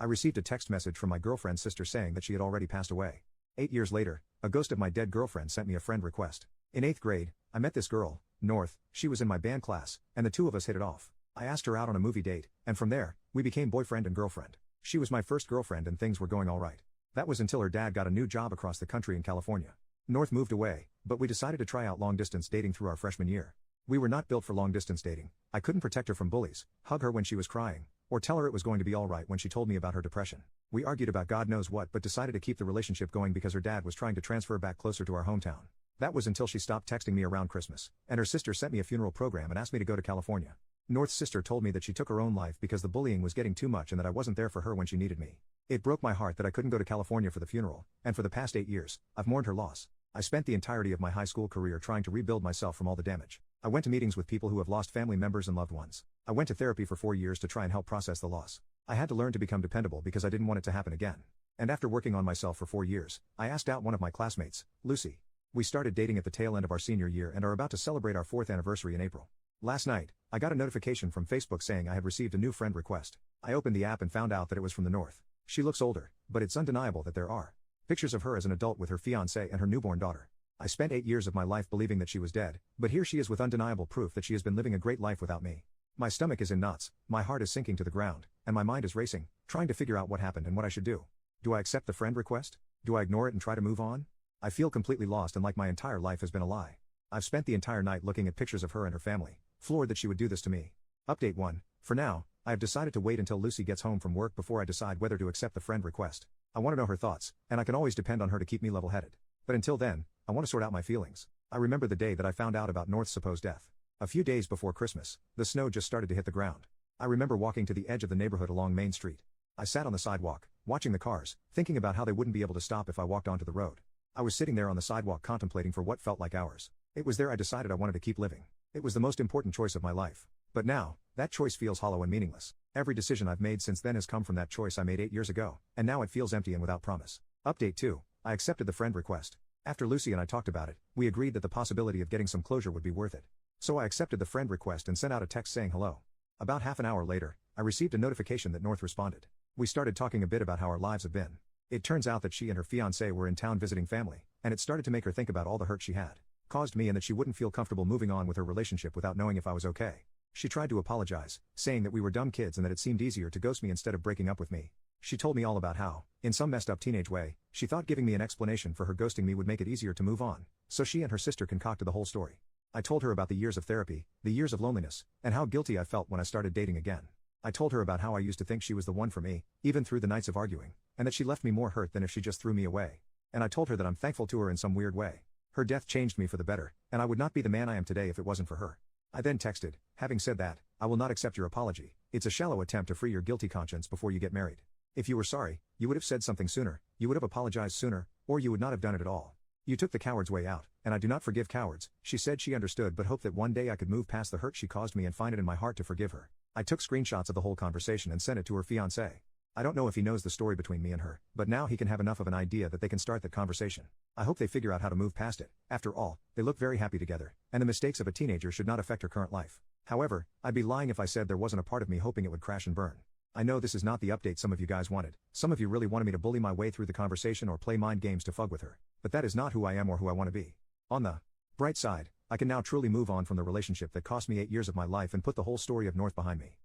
I received a text message from my girlfriend's sister saying that she had already passed away. 8 years later, a ghost of my dead girlfriend sent me a friend request. In 8th grade, I met this girl, North. She was in my band class, and the two of us hit it off. I asked her out on a movie date, and from there, we became boyfriend and girlfriend. She was my first girlfriend and things were going alright. That was until her dad got a new job across the country in California. North moved away, but we decided to try out long-distance dating through our freshman year. We were not built for long-distance dating. I couldn't protect her from bullies, hug her when she was crying, or tell her it was going to be alright when she told me about her depression. We argued about God knows what but decided to keep the relationship going because her dad was trying to transfer back closer to our hometown. That was until she stopped texting me around Christmas, and her sister sent me a funeral program and asked me to go to California. North's sister told me that she took her own life because the bullying was getting too much and that I wasn't there for her when she needed me. It broke my heart that I couldn't go to California for the funeral, and for the past 8 years, I've mourned her loss. I spent the entirety of my high school career trying to rebuild myself from all the damage. I went to meetings with people who have lost family members and loved ones. I went to therapy for 4 years to try and help process the loss. I had to learn to become dependable because I didn't want it to happen again. And after working on myself for 4 years, I asked out one of my classmates, Lucy. We started dating at the tail end of our senior year and are about to celebrate our 4th anniversary in April. Last night, I got a notification from Facebook saying I had received a new friend request. I opened the app and found out that it was from the North. She looks older, but it's undeniable that there are pictures of her as an adult with her fiancé and her newborn daughter. I spent 8 years of my life believing that she was dead, but here she is with undeniable proof that she has been living a great life without me. My stomach is in knots, my heart is sinking to the ground, and my mind is racing, trying to figure out what happened and what I should do. Do I accept the friend request? Do I ignore it and try to move on? I feel completely lost and like my entire life has been a lie. I've spent the entire night looking at pictures of her and her family, floored that she would do this to me. Update 1. For now, I have decided to wait until Lucy gets home from work before I decide whether to accept the friend request. I want to know her thoughts, and I can always depend on her to keep me level-headed. But until then, I want to sort out my feelings. I remember the day that I found out about North's supposed death. A few days before Christmas, the snow just started to hit the ground. I remember walking to the edge of the neighborhood along Main Street. I sat on the sidewalk, watching the cars, thinking about how they wouldn't be able to stop if I walked onto the road. I was sitting there on the sidewalk contemplating for what felt like hours. It was there I decided I wanted to keep living. It was the most important choice of my life. But now, that choice feels hollow and meaningless. Every decision I've made since then has come from that choice I made 8 years ago, and now it feels empty and without promise. Update 2. I accepted the friend request. After Lucy and I talked about it, we agreed that the possibility of getting some closure would be worth it. So I accepted the friend request and sent out a text saying hello. About half an hour later, I received a notification that North responded. We started talking a bit about how our lives have been. It turns out that she and her fiancé were in town visiting family, and it started to make her think about all the hurt she had caused me and that she wouldn't feel comfortable moving on with her relationship without knowing if I was okay. She tried to apologize, saying that we were dumb kids and that it seemed easier to ghost me instead of breaking up with me. She told me all about how, in some messed up teenage way, she thought giving me an explanation for her ghosting me would make it easier to move on, so she and her sister concocted the whole story. I told her about the years of therapy, the years of loneliness, and how guilty I felt when I started dating again. I told her about how I used to think she was the one for me, even through the nights of arguing, and that she left me more hurt than if she just threw me away. And I told her that I'm thankful to her in some weird way. Her death changed me for the better, and I would not be the man I am today if it wasn't for her. I then texted, having said that, I will not accept your apology. It's a shallow attempt to free your guilty conscience before you get married. If you were sorry, you would have said something sooner, you would have apologized sooner, or you would not have done it at all. You took the coward's way out, and I do not forgive cowards. She said she understood but hoped that one day I could move past the hurt she caused me and find it in my heart to forgive her. I took screenshots of the whole conversation and sent it to her fiancé. I don't know if he knows the story between me and her, but now he can have enough of an idea that they can start that conversation. I hope they figure out how to move past it. After all, they look very happy together, and the mistakes of a teenager should not affect her current life. However, I'd be lying if I said there wasn't a part of me hoping it would crash and burn. I know this is not the update some of you guys wanted. Some of you really wanted me to bully my way through the conversation or play mind games to fug with her. But that is not who I am or who I want to be. On the bright side, I can now truly move on from the relationship that cost me 8 years of my life and put the whole story of North behind me.